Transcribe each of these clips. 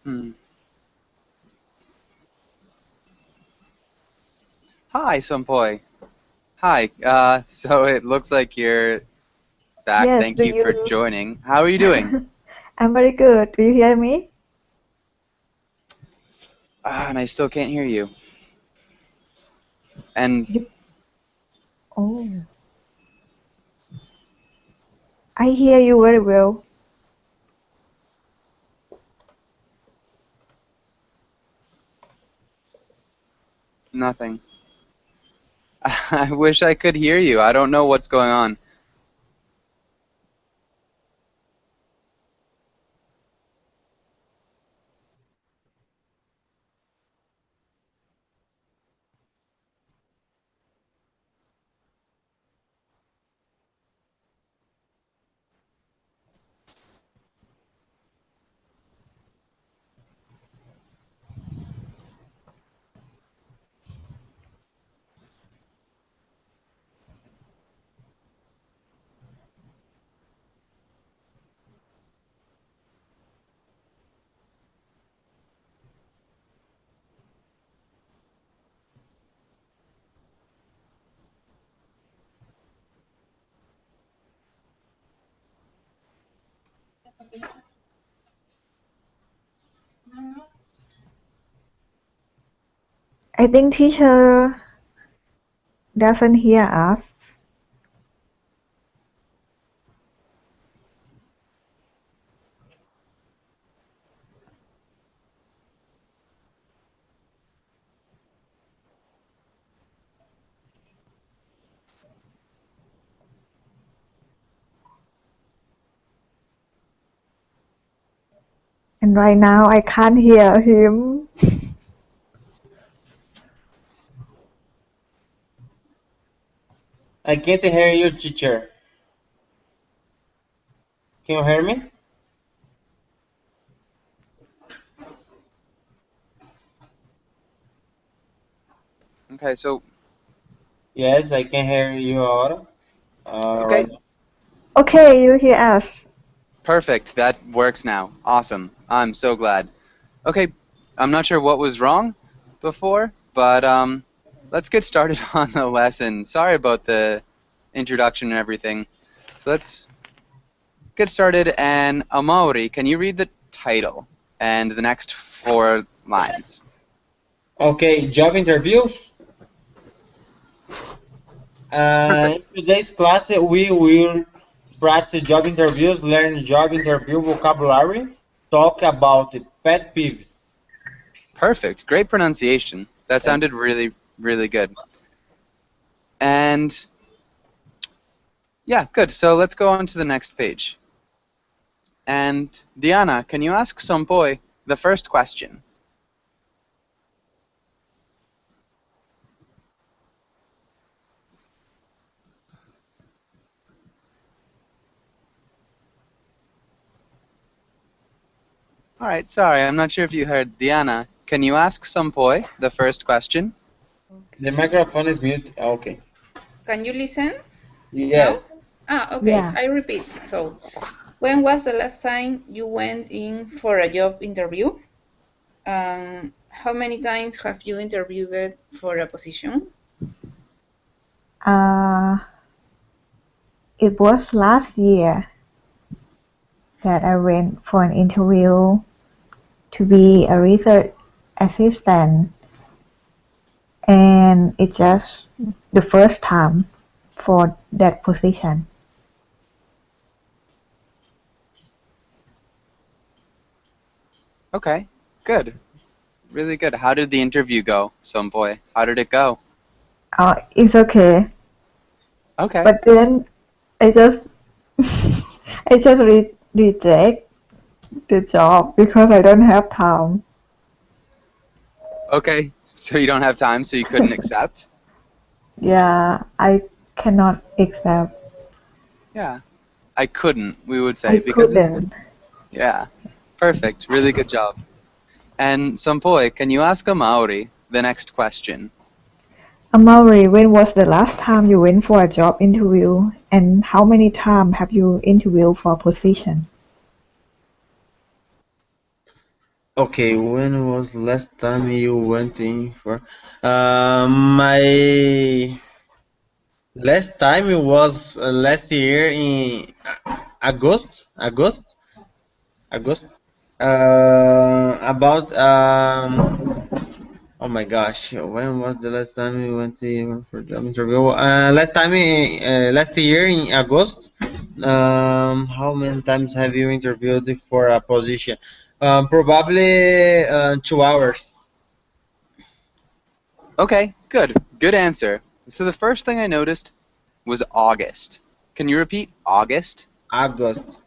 Hmm. Hi, Sompoi. Hi. So it looks like you're back. Yes, Thank do you for you? joining. How are you doing? I'm very good. Do you hear me? And I still can't hear you. And You, oh, I hear you very well. nothing. I wish I could hear you. I don't know what's going on. I think teacher doesn't hear us. And right now I can't hear him. I can't hear you, teacher. Can you hear me? Okay, so Yes, I can hear you ahora. okay, Right. Okay, you hear us. perfect. That works now. Awesome. I'm so glad. Okay, I'm not sure what was wrong before, but let's get started on the lesson. Sorry about the introduction and everything. So let's get started. And Amaury, can you read the title and the next 4 lines? Okay, job interviews. In Perfect. today's class, we will practice job interviews, learn job interview vocabulary, talk about pet peeves. Perfect. Great pronunciation. That Thank sounded really, really good. And yeah, good. So let's go on to the next page. And Diana, can you ask Sompoy the first question? All right, sorry, I'm not sure if you heard. Diana, can you ask Sompoy the first question? you. The microphone is mute. Okay. Can you listen now? Yes. Okay, Yeah. I repeat. So, when was the last time you went in for a job interview? How many times have you interviewed for a position? Uh, it was last year that I went for an interview to be a research assistant, and it's just the first time for that position. Okay, good. Really good. How did the interview go, Sompoy? How did it go? It's okay, Okay, but then I just I just reject the job because I don't have time. okay. So you don't have time, so you couldn't accept? Yeah, I cannot accept. Yeah, I couldn't, we would I say, because it's, couldn't. yeah, perfect. Really good job. And Sompoy, can you ask Amaury the next question? Amaury, when was the last time you went for a job interview, and how many times have you interviewed for a position? Okay, when was last time you went in for? My last time it was last year in August. August. About oh my gosh, when was the last time we went to for job interview? Last year in August. How many times have you interviewed for a position? Probably 2 hours. Okay, good. Good answer. So the first thing I noticed was August. Can you repeat August? August.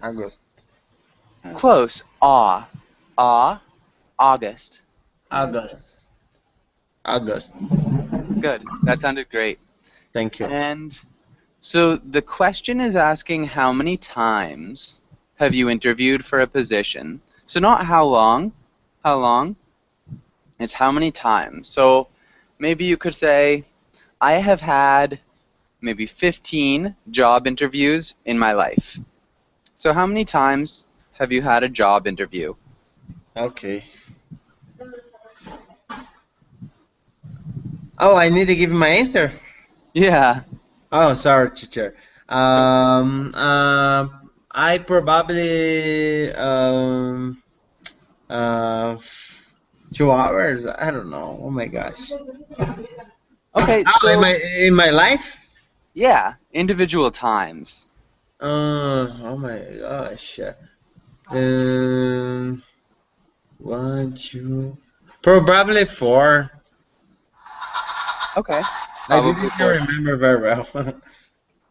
August. Close. August. August. August. Good. That sounded great. Thank you. And so the question is asking how many times have you interviewed for a position? So not how long, it's how many times. So maybe you could say, I have had maybe 15 job interviews in my life. So how many times have you had a job interview? Okay. Oh, I need to give my answer. Yeah. Oh, sorry, teacher. I probably uh 2 hours. I don't know. Oh my gosh. Okay, Oh, so in my life? yeah, individual times. Oh my gosh. Um, one, two, probably four. Okay. I Probably didn't 4 times. remember very well.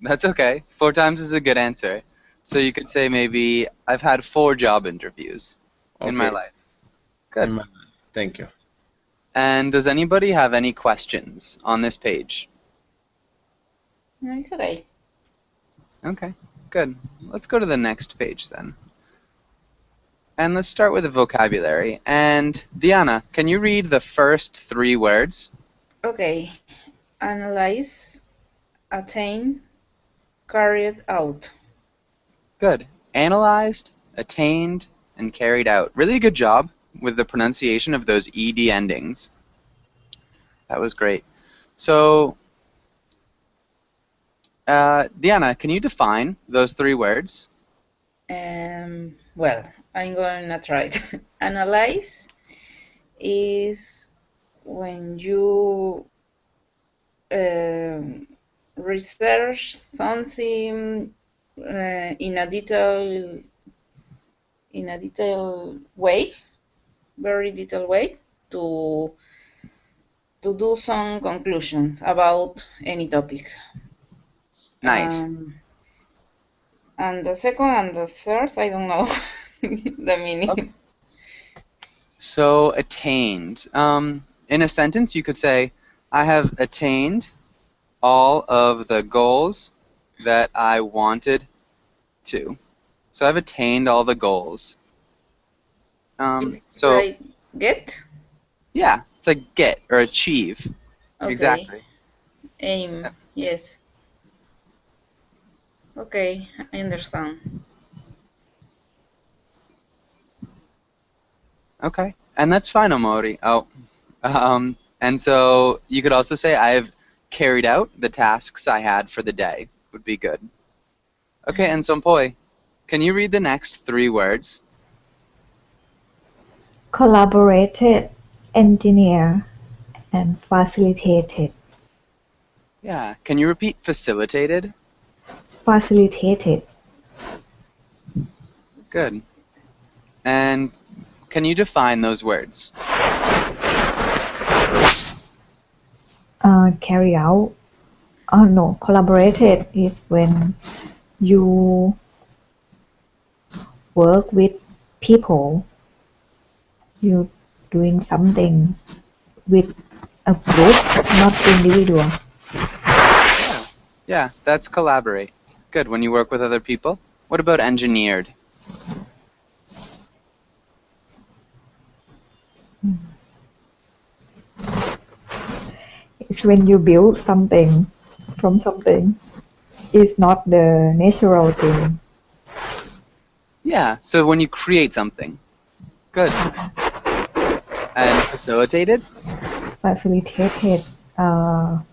That's okay. 4 times is a good answer. So you could say maybe I've had 4 job interviews in my Okay, life. in Good. my life. Thank you. And does anybody have any questions on this page? No, it's okay. Okay, good. Let's go to the next page then. And let's start with the vocabulary. And Diana, can you read the first 3 words? Okay. Analyze, attain, carried out. Good. Analyzed, attained, and carried out. Really good job with the pronunciation of those ed endings. That was great. So, Diana, can you define those 3 words? Well, I'm gonna try it. Analyze is when you research something in a detailed way, very detailed way, to do some conclusions about any topic. Nice. And the second and the third, I don't know the meaning. Okay. So, attained. In a sentence, you could say, I have attained all of the goals that I wanted to. So, I've attained all the goals. It's So, like get. yeah, it's like get or achieve. Okay. Exactly. Aim. Yes. Okay, I understand. Okay, and that's fine, Omori. And so you could also say I've carried out the tasks I had for the day. Would be good. Okay, and Sompoi, can you read the next 3 words? Collaborated, engineer, and facilitated. Yeah, can you repeat facilitated? Facilitated. Good. And can you define those words? Carry out. Oh no, collaborated is when you work with people. You doing something with a group, not individual. Yeah, that's collaborate. Good, when you work with other people. What about engineered? It's when you build something from something. It's not the natural thing. Yeah, so when you create something. Good. And facilitated? Facilitated, help,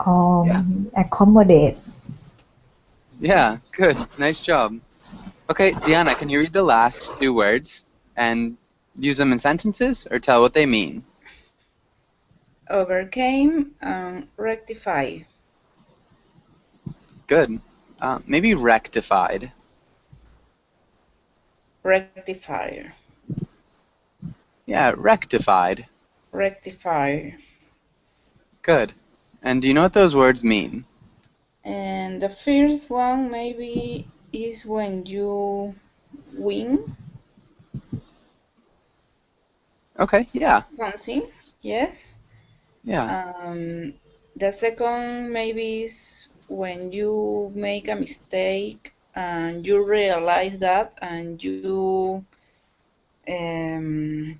Yeah. accommodate. Yeah, good. Nice job. Okay, Diana, can you read the last two words and use them in sentences or tell what they mean? Overcame and rectify. Good. Maybe rectified. Rectifier. Yeah, rectified. Rectifier. Good. And do you know what those words mean? And the first one maybe is when you win Okay, yeah. something. Yes. Yeah. The second maybe is when you make a mistake and you realize that and you um,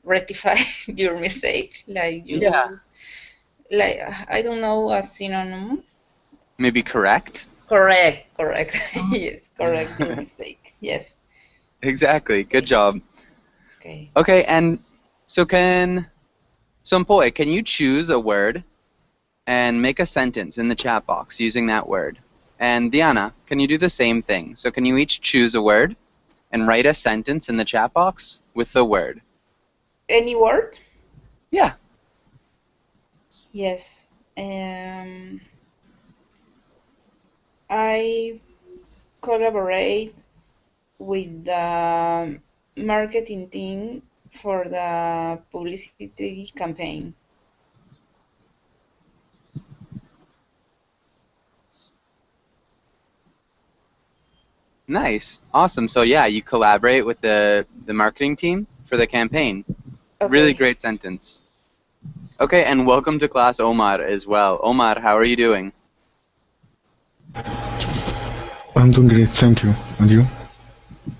rectify your mistake. Like Yeah. you, like I don't know a synonym. Maybe correct? Correct, correct. Yes, correct your mistake. Yes. Exactly. Good job. Okay. Okay, and so Sompoy, can you choose a word and make a sentence in the chat box using that word? And Diana, can you do the same thing? So can you each choose a word and write a sentence in the chat box with the word? Any word? Yeah. Yes. I collaborate with the marketing team for the publicity campaign. Nice. Awesome. So yeah, you collaborate with the marketing team for the campaign. Really Okay. great sentence. Okay, and welcome to class, Omar, as well. Omar, how are you doing? I'm doing great, thank you. And you?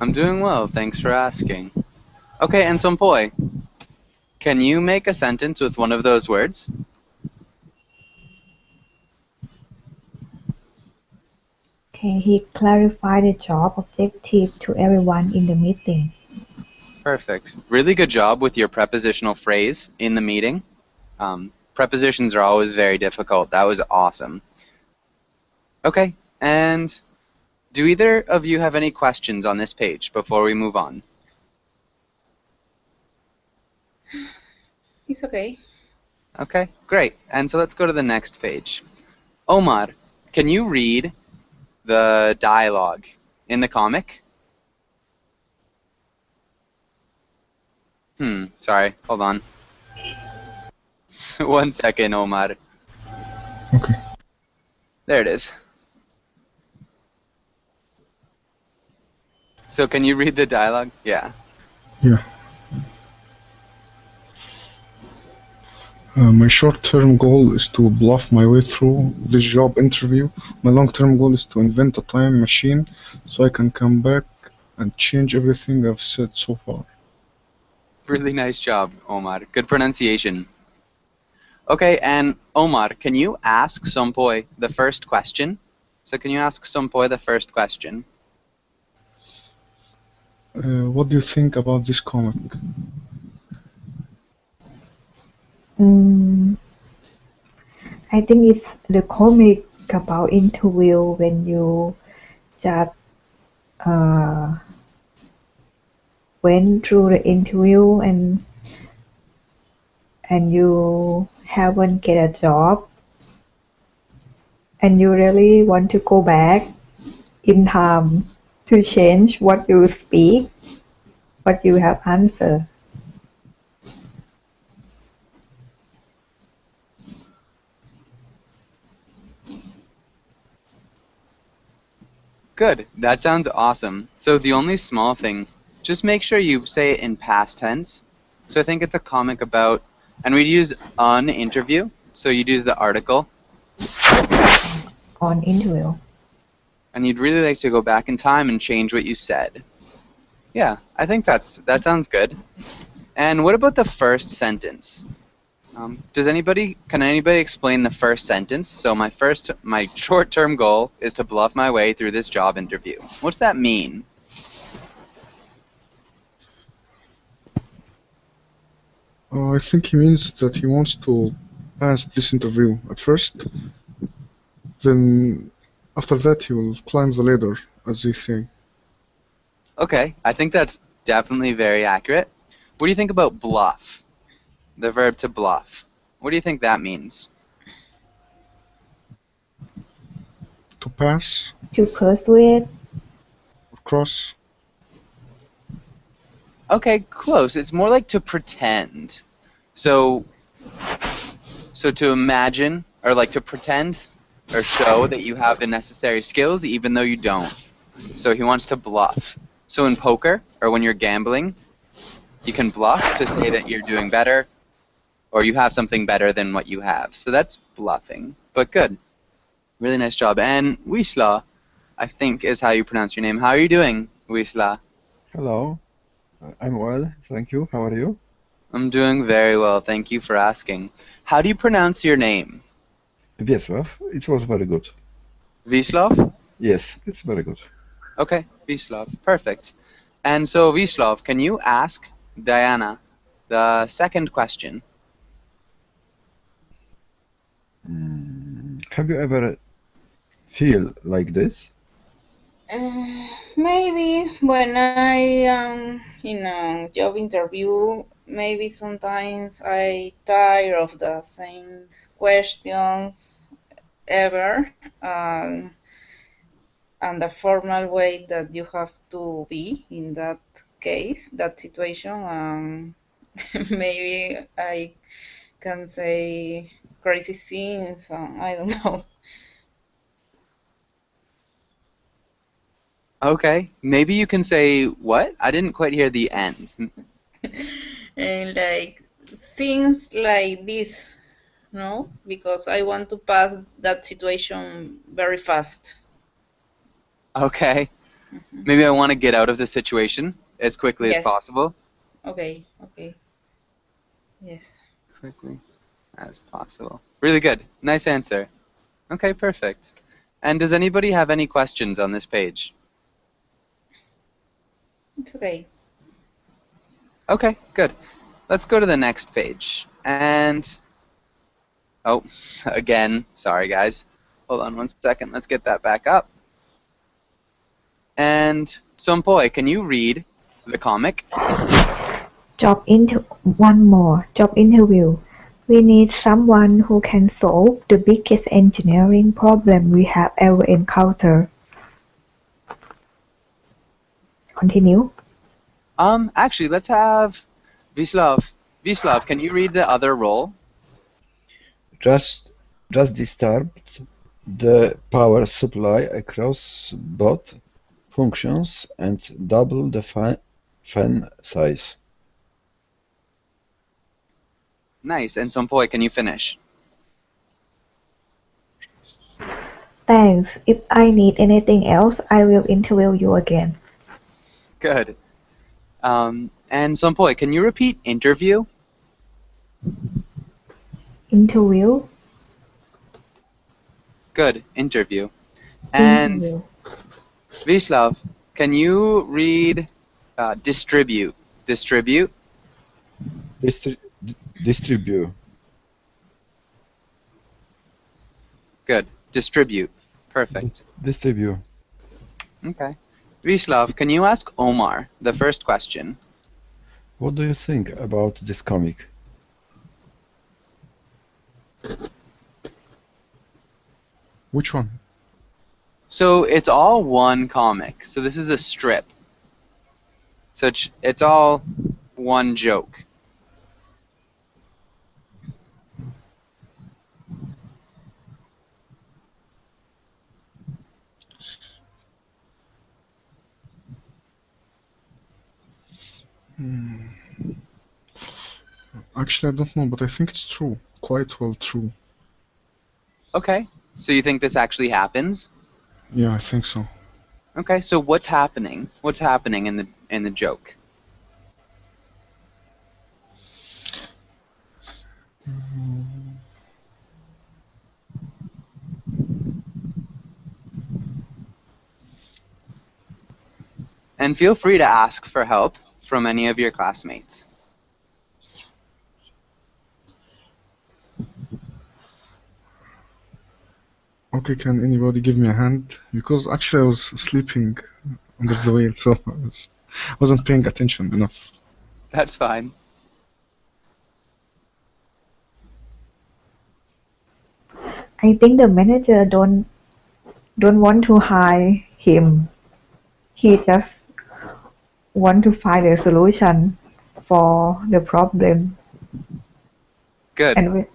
I'm doing well, thanks for asking. Okay, and Sompoy, can you make a sentence with one of those words? Okay, he clarified the job objective to everyone in the meeting. Perfect. Really good job with your prepositional phrase in the meeting. Prepositions are always very difficult. That was awesome. Okay, and do either of you have any questions on this page before we move on? It's okay. Okay, great. And so let's go to the next page. Omar, can you read the dialogue in the comic? Sorry, hold on. 1 second, Omar. Okay. There it is. So can you read the dialogue? Yeah. Yeah. My short-term goal is to bluff my way through this job interview. My long-term goal is to invent a time machine so I can come back and change everything I've said so far. Really nice job, Omar. Good pronunciation. Okay, and Omar, can you ask Sompoy the first question? So can you ask Sompoy the first question? What do you think about this comic? I think it's the comic about interview when you just went through the interview and you haven't get a job and you really want to go back in time to change what you speak, what you have answered. Good. That sounds awesome. So the only small thing, just make sure you say it in past tense. So I think it's a comic about, and we'd use an interview. So you'd use the article, On interview. and you'd really like to go back in time and change what you said. Yeah, I think that sounds good. And what about the first sentence? Can anybody explain the first sentence? So my short-term goal is to bluff my way through this job interview. What's that mean? I think he means that he wants to pass this interview at first, then after that he will climb the ladder, as they say. Okay, I think that's definitely very accurate. What do you think about bluff? The verb to bluff. What do you think that means? To pass, To persuade. or cross. Okay, close. It's more like to pretend. So to imagine, or like to pretend or show that you have the necessary skills even though you don't. So he wants to bluff. So in poker, or when you're gambling, you can bluff to say that you're doing better, or you have something better than what you have. So that's bluffing. But good. Really nice job. And Wisla, I think is how you pronounce your name. How are you doing, Wisla? Hello, I'm well, thank you. How are you? I'm doing very well. Thank you for asking. How do you pronounce your name? Wiesław, it was very good. Wislav? Yes, it's very good. Okay, Wislav. Perfect. And so, Wislav, can you ask Diana the second question? Have you ever feel like this? Maybe when I am in a job interview, maybe sometimes I tire of the same questions ever, and the formal way that you have to be in that case, that situation. Maybe I can say crazy things. I don't know. Okay, maybe you can say what? I didn't quite hear the end. And like things like this, no? Because I want to pass that situation very fast. Okay, maybe I want to get out of the situation as quickly as Yes. possible. Okay, okay. Yes. Quickly as possible. Really good. Nice answer. Okay, perfect. And does anybody have any questions on this page? It's okay. Okay, good. Let's go to the next page. And, oh, again, sorry guys. Hold on one second. Let's get that back up. And, Sompoi, can you read the comic? Job into one more. Job interview. We need someone who can solve the biggest engineering problem we have ever encountered. Continue. Actually, let's have Vislav. Vislav, can you read the other role? Just disturbed the power supply across both functions and double the fan size. Nice. And Sompoi, can you finish? Thanks. If I need anything else, I will interview you again. Good. And Sompoi, can you repeat interview? Interview. Good. Interview. And Interview. Vislav, can you read distribute? Distribute? Distribute. Good. Distribute. Perfect. Distribute. Okay. Vislav, can you ask Omar the first question? What do you think about this comic? Which one? So it's all one comic. So this is a strip. So it's all one joke. Actually, I don't know, but I think it's true. Quite well true. Okay. So you think this actually happens? Yeah, I think so. Okay. So what's happening? What's happening in the joke? And feel free to ask for help from any of your classmates. Okay, can anybody give me a hand? Because actually I was sleeping under the wheel, so wasn't paying attention enough. That's fine. I think the manager don't want to hire him. He just want to find a solution for the problem. Good. And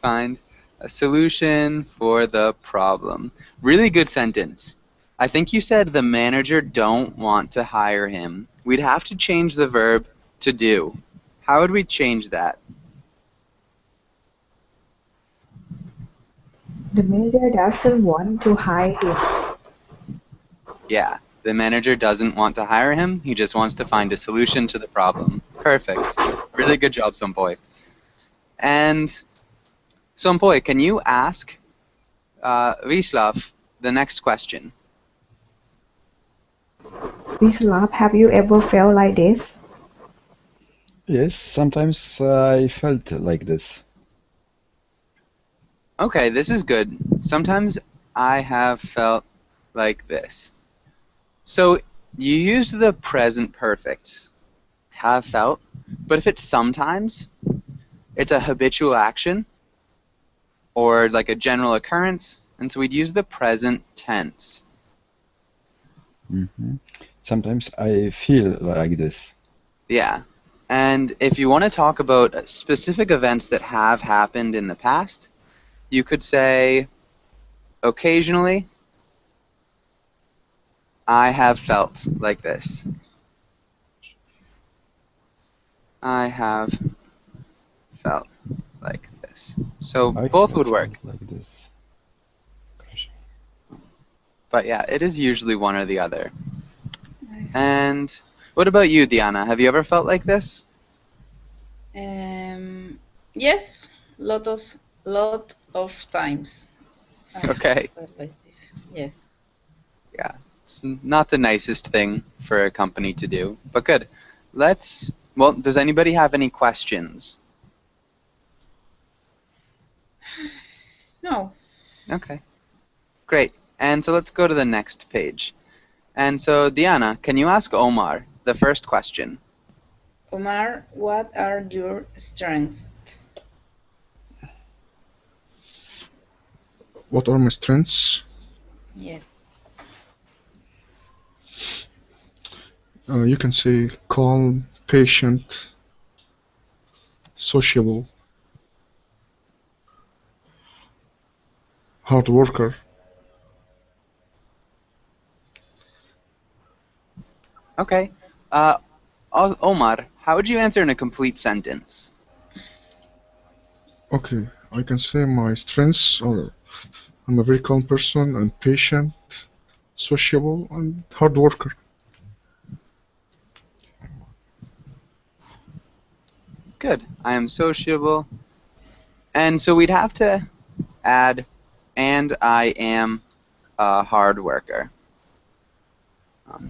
Find a solution for the problem. Really good sentence. I think you said the manager don't want to hire him. We'd have to change the verb to do. How would we change that? the manager doesn't want to hire him. Yeah, the manager doesn't want to hire him. He just wants to find a solution to the problem. Perfect. Really good job, Sompoi. And Sompoi, can you ask Vislav the next question? Vislav, have you ever felt like this? Yes, sometimes I felt like this. Okay, this is good. Sometimes I have felt like this. So you used the present perfect, have felt, but if it's sometimes, it's a habitual action or like a general occurrence, and so we'd use the present tense. Sometimes I feel like this. Yeah. And if you want to talk about specific events that have happened in the past, you could say, occasionally, I have felt like this. I have felt like this. So I both have would work. felt like this. But yeah, it is usually one or the other. And what about you, Diana? Have you ever felt like this? Yes, lot of times. I Okay. felt like this. Yes. Yeah, it's not the nicest thing for a company to do, but good. Well, does anybody have any questions? No. Okay, great. And so let's go to the next page. And so, Diana, can you ask Omar the first question? Omar, what are your strengths? What are my strengths? Yes. You can say calm, patient, sociable, hard worker. Okay. Omar, how would you answer in a complete sentence? Okay, I can say my strengths are I'm a very calm person and patient, sociable, and hard worker. Good. I am sociable. And so we'd have to add, and I am a hard worker.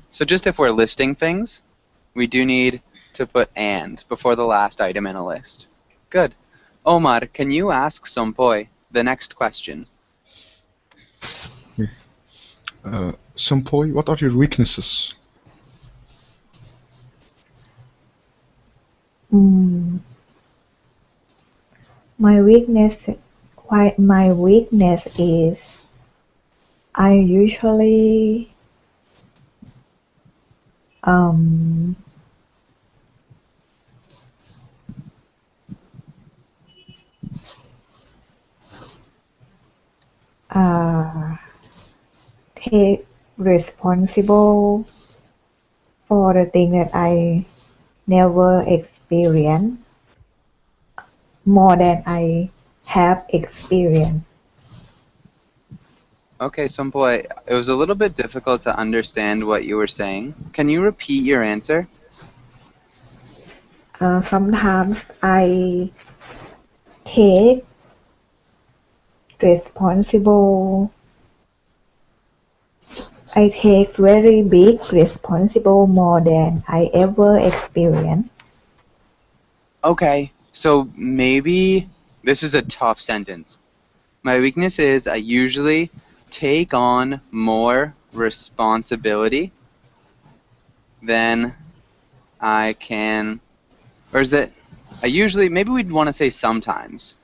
So just if we're listing things, we do need to put and before the last item in a list. Good. Omar, can you ask Sompoi the next question? Sompoi, what are your weaknesses? My weakness is I usually take responsible for the thing that I never experienced more than I have experienced. Okay, Sompoi, it was a little bit difficult to understand what you were saying. Can you repeat your answer? Sometimes I take responsible. I take very big responsible more than I ever experienced. Okay, so maybe This is a tough sentence. My weakness is I usually take on more responsibility than I can, or is that I usually, maybe we'd want to say sometimes,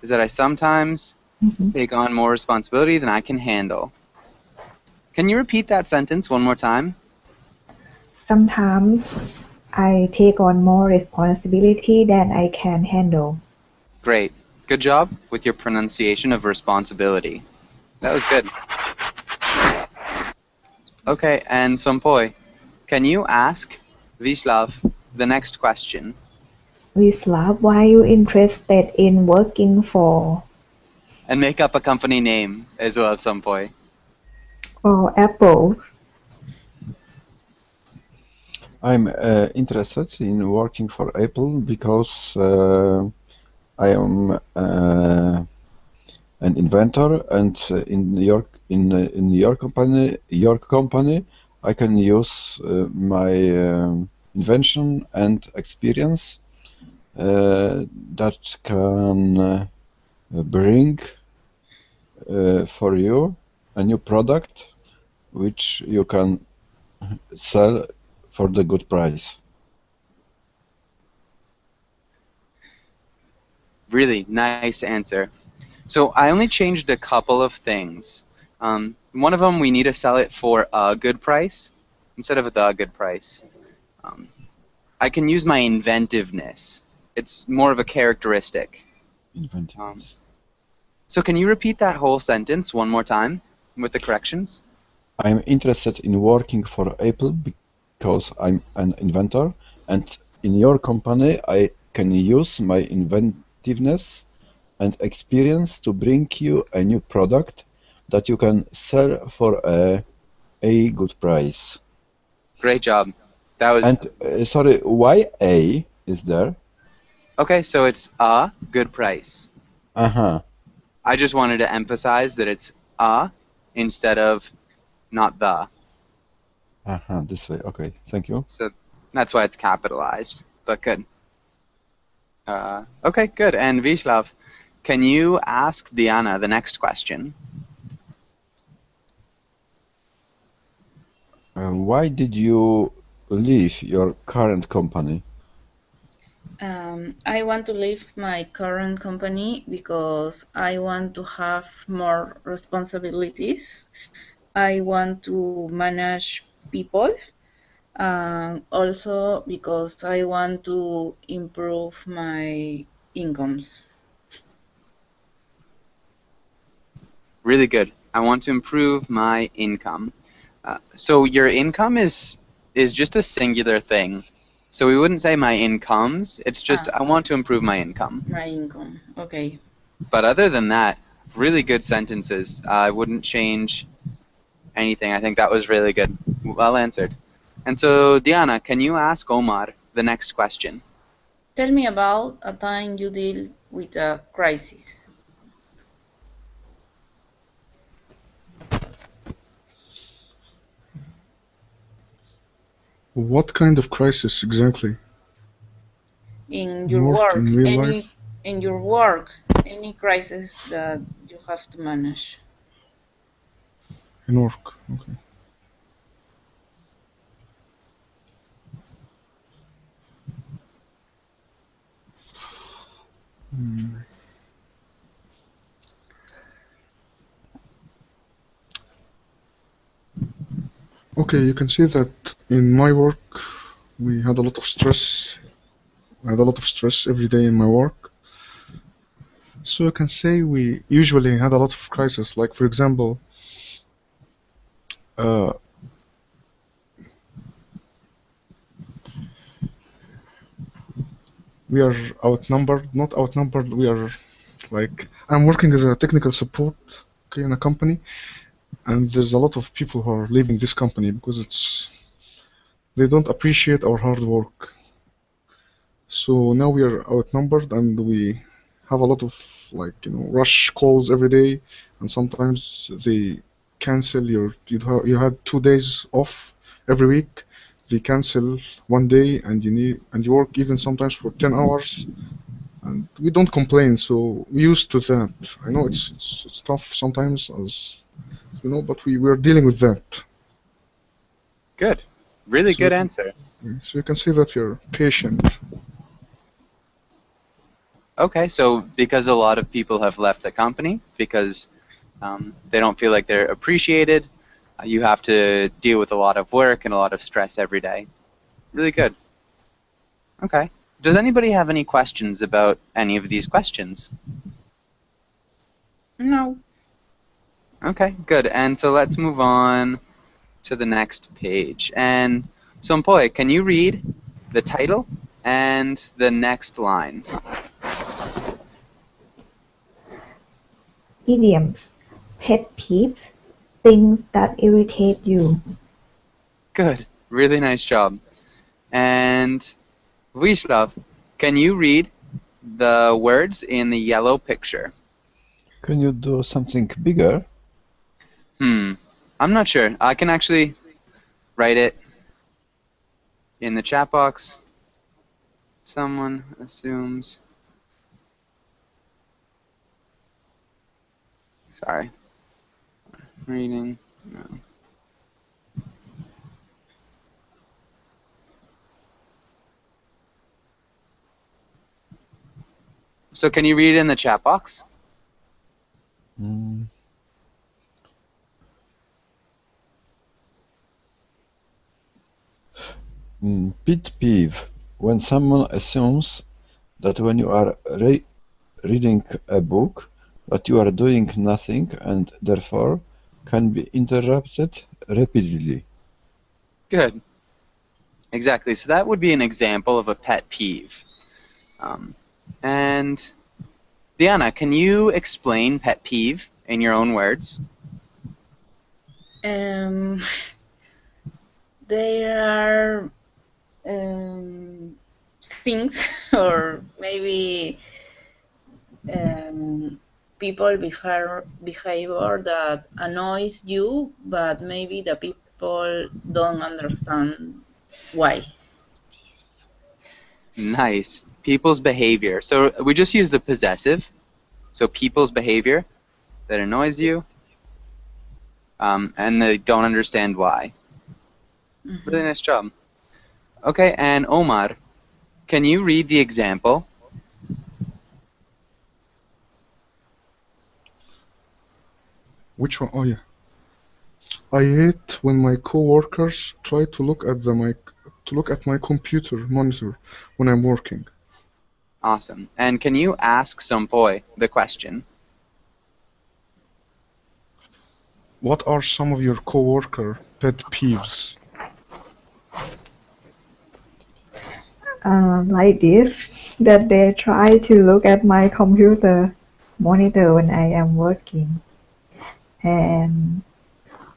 is that I sometimes Mhm. take on more responsibility than I can handle. Can you repeat that sentence one more time? Sometimes I take on more responsibility than I can handle. Great. Good job with your pronunciation of responsibility. That was good. Okay, and Sompoi, can you ask Vislav the next question? Vislav, why are you interested in working for And make up a company name as well, Sompoi. Apple? I'm interested in working for Apple because I am an inventor, and in your company, I can use my invention and experience that can bring for you a new product which you can sell for the good price. Really nice answer. So I only changed a couple of things. One of them, we need to sell it for a good price instead of the good price. I can use my inventiveness. It's more of a characteristic. Inventiveness. So can you repeat that whole sentence one more time with the corrections? I'm interested in working for Apple because I'm an inventor, and in your company I can use my inventiveness and experience to bring you a new product that you can sell for a good price. Great job. That was And sorry, why A is there? okay. So it's a good price. Uh-huh. I just wanted to emphasize that it's a instead of not the. Uh-huh, this way. Okay, thank you. So that's why it's capitalized. But good. Okay, good. And Vislav, can you ask Diana the next question? Why did you leave your current company? I want to leave my current company because I want to have more responsibilities. I want to manage people, and also because I want to improve my incomes. Really good. I want to improve my income. So your income is just a singular thing. So we wouldn't say my incomes. It's just I want to improve my income. My income, okay. But other than that, really good sentences. I wouldn't change anything. I think that was really good. Well answered. And so Diana, can you ask Omar the next question? Tell me about a time you deal with a crisis. What kind of crisis exactly? In your Work, work, in real life? in your work, any crisis that you have to manage. In work, okay. Hmm. Okay, you can see that in my work we had a lot of stress. I had a lot of stress every day in my work. So you can say we usually had a lot of crises. Like for example, uh, we are outnumbered. Not outnumbered. We are like I'm working as a technical support, okay, in a company, and there's a lot of people who are leaving this company because they don't appreciate our hard work. So now we are outnumbered and we have a lot of rush calls every day, and sometimes they cancel you had 2 days off every week. They cancel one day and you work even sometimes for 10 hours and we don't complain, so we're used to that. I know it's tough sometimes, as you know, but we're dealing with that. Good. Really So, good answer. so you can see that you're patient. Okay, so because a lot of people have left the company because they don't feel like they're appreciated, you have to deal with a lot of work and a lot of stress every day. Really good. Okay. Does anybody have any questions about any of these questions? No. Okay, good. And so let's move on to the next page. And Sompoy, can you read the title and the next line? Idioms. Pet peeves. Things that irritate you. Good. Really nice job. And Vishlav, can you read the words in the yellow picture? Can you do something bigger? I'm not sure. I can actually write it in the chat box. Someone assumes. Sorry. Reading. No. So can you read it in the chat box? Mm. Pet peeve. When someone assumes that when you are reading a book, but you are doing nothing and therefore can be interrupted repeatedly. Good. Exactly. So that would be an example of a pet peeve. And Diana, can you explain pet peeve in your own words? There are things or maybe people behavior that annoys you, but maybe the people don't understand why. Nice. People's behavior. So we just use the possessive. So people's behavior that annoys you, and they don't understand why. Really nice job. Okay, and Omar, can you read the example? Which one? Oh yeah. I hate when my coworkers try to look at my computer monitor when I'm working. Awesome. And can you ask Sompoy the question? What are some of your coworker pet peeves? Like this, that they try to look at my computer monitor when I am working, and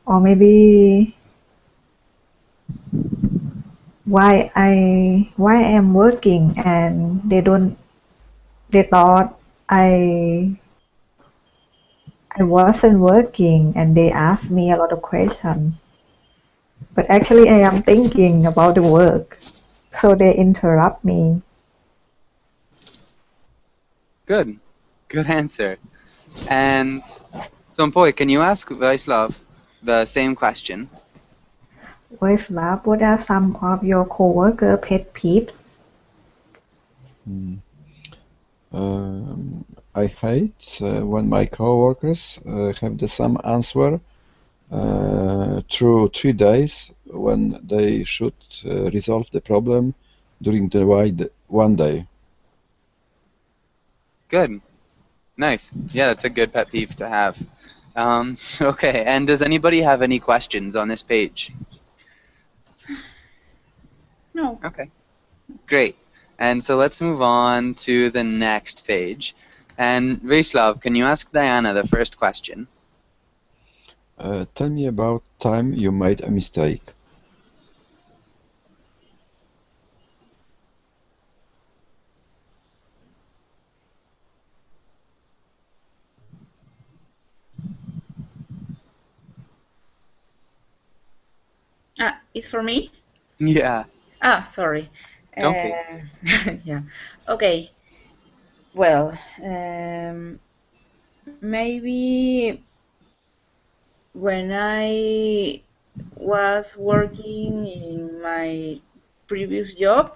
or maybe why I am working and they thought I wasn't working and they asked me a lot of questions, but actually I am thinking about the work, so they interrupt me. Good. Good answer. And Sompoy, can you ask Vaislav the same question? Waislav, what are some of your coworker pet peeves? I hate when my coworkers have the same answer through 3 days when they should resolve the problem during the one day. Good. Nice. Yeah, that's a good pet peeve to have. Okay, and does anybody have any questions on this page? No. Okay, great. And so let's move on to the next page. And Vaislav, can you ask Diana the first question? Tell me about time you made a mistake. It's for me? Yeah. Sorry. Don't be. Yeah. Okay. well, maybe when I was working in my previous job,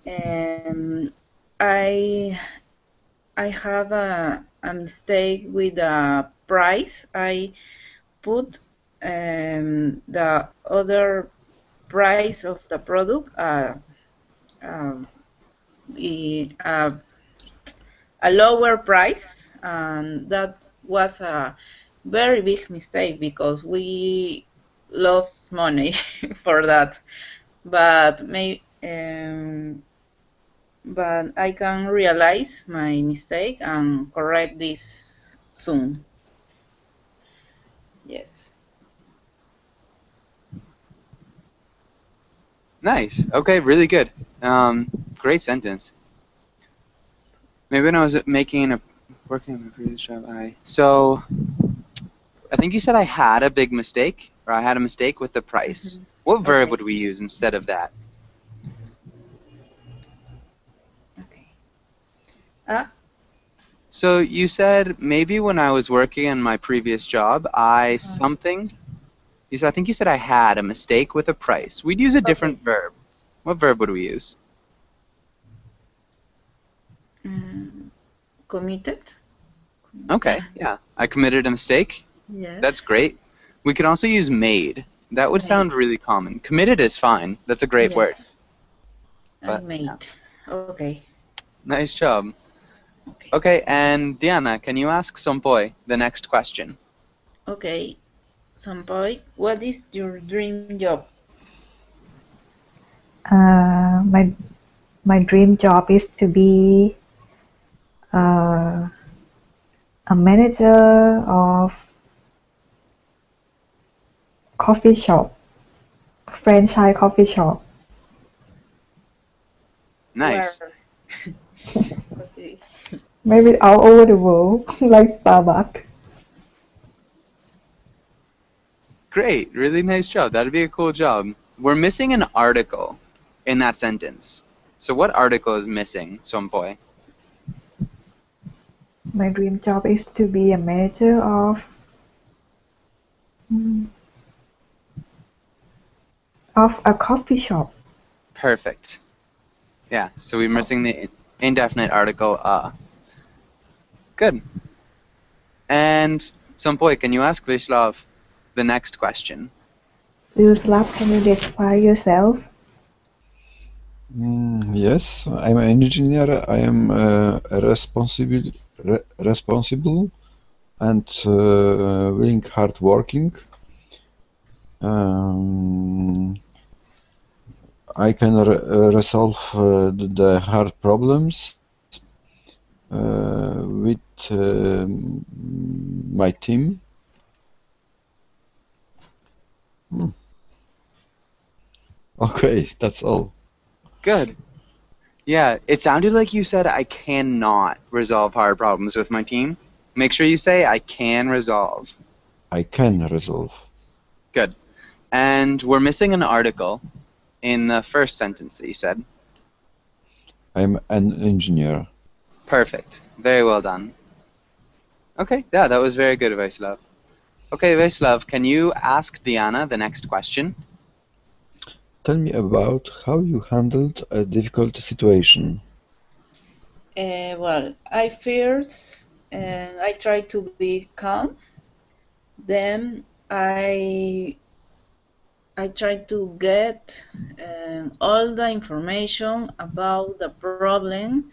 um, I I have a mistake with the price. I put the other price of the product um, a, a lower price, and that was a very big mistake because we lost money for that. But but I can realize my mistake and correct this soon. Yes. Nice. Okay, really good. Great sentence. Maybe when I was working on my previous job, I think you said I had a big mistake, or I had a mistake with the price. Mhm. What verb Okay. would we use instead of that? Okay. Ah, So you said maybe when I was working in my previous job, I think you said I had a mistake with a price. We'd use a okay. different verb. What verb would we use? Mm, committed? Okay, yeah. I committed a mistake. That's Yes. great. We could also use made. That would Made. sound really common. Committed is fine. That's a great word. Yes. I But yeah, made. Okay. nice job. Okay. Okay, and Diana, can you ask Sompoy the next question? Okay. Sampoy, what is your dream job? My dream job is to be uh, a manager of coffee shop, franchise coffee shop. Nice. Where? Okay. Maybe all over the world, like Starbucks. Great. Really nice job. That'd be a cool job. We're missing an article in that sentence. So what article is missing, Sompoy? My dream job is to be a manager mm, of a coffee shop. Perfect. Yeah, so we're missing the indefinite article Good. And Sompoy, can you ask Vishlav the next question? Yuslav, can you describe yourself? Yes, I'm an engineer. I am responsible and willing hard working. Um, I can resolve the hard problems with my team. Hmm. Okay, that's all. Good. Yeah, it sounded like you said I cannot resolve hard problems with my team. Make sure you say I can resolve. I can resolve. Good. And we're missing an article in the first sentence that you said. I'm an engineer. Perfect. Very well done. Okay, yeah, that was very good, Vaislav. Okay, Vaislav, can you ask Diana the next question? Tell me about how you handled a difficult situation. Well, I try to be calm. Then I try to get all the information about the problem.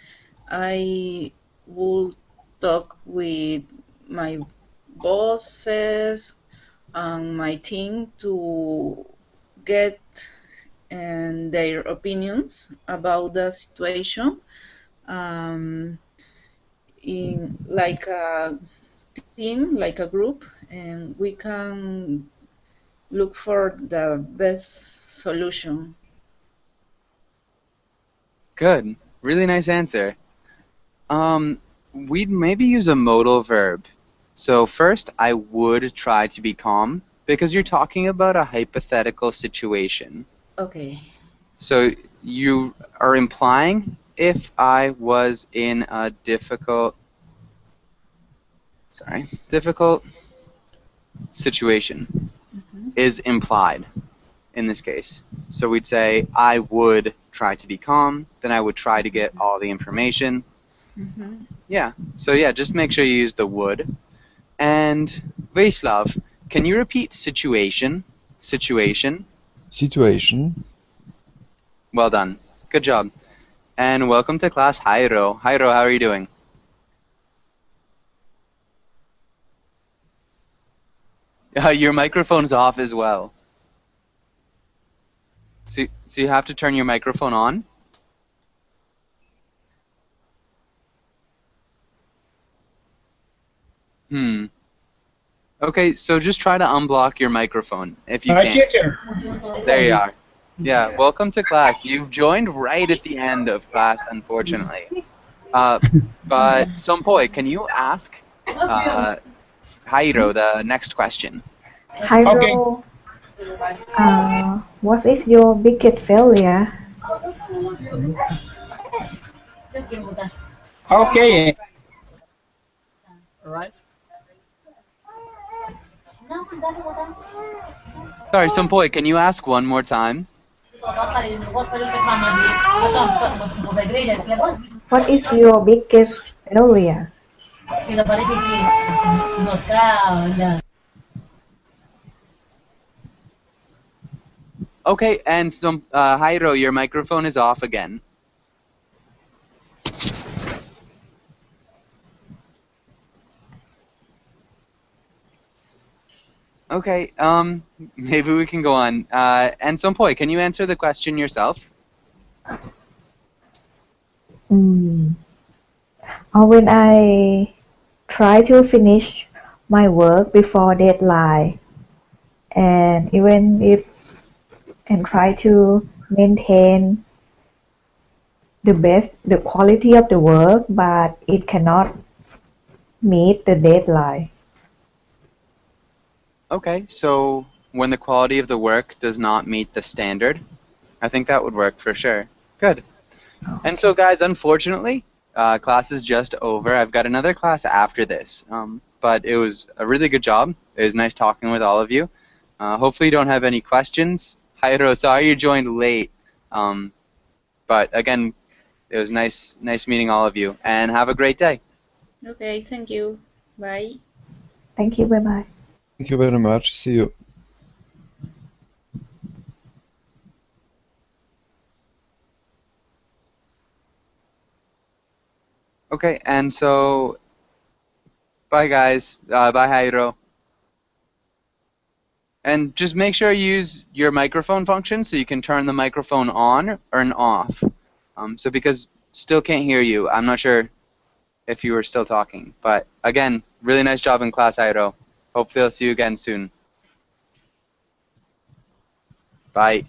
I will talk with my bosses and my team to get their opinions about the situation. Um, in like a team, like a group, and we can look for the best solution. Good. Really nice answer. We'd maybe use a modal verb. So first, I would try to be calm because you're talking about a hypothetical situation. Okay. So you are implying if I was in a difficult situation is implied in this case. So we'd say I would try to be calm, then I would try to get all the information. Yeah, so yeah, just make sure you use the would. And Vaislav, can you repeat situation? Situation. Situation. Well done. Good job. And welcome to class, Jairo. Jairo, how are you doing? Your microphone's off as well. So you have to turn your microphone on? Okay, so just try to unblock your microphone if you can. Teacher. There you are. Yeah, welcome to class. You've joined right at the end of class, unfortunately. But Sompoi, can you ask Jairo the next question? Jairo, what is your biggest failure? Okay. Right. Sorry, Sompoi, can you ask one more time? What is your biggest failure? Okay, and Jairo, your microphone is off again. Okay, maybe we can go on. And Sompoi, can you answer the question yourself? When I try to finish my work before deadline, and even if and try to maintain the quality of the work, but it cannot meet the deadline. Okay, so when the quality of the work does not meet the standard, I think that would work for sure. Good. And so, guys, unfortunately, class is just over. I've got another class after this, but it was a really good job. It was nice talking with all of you. Hopefully you don't have any questions. Jairo, sorry you joined late, but again, it was nice meeting all of you, and have a great day. Okay, thank you. Bye. Thank you. Bye-bye. Thank you very much. See you. Okay, and so, bye guys. Bye Jairo. And just make sure you use your microphone function so you can turn the microphone on or off. So because still can't hear you, I'm not sure if you were still talking. But again, really nice job in class, Jairo. Hopefully I'll see you again soon. Bye.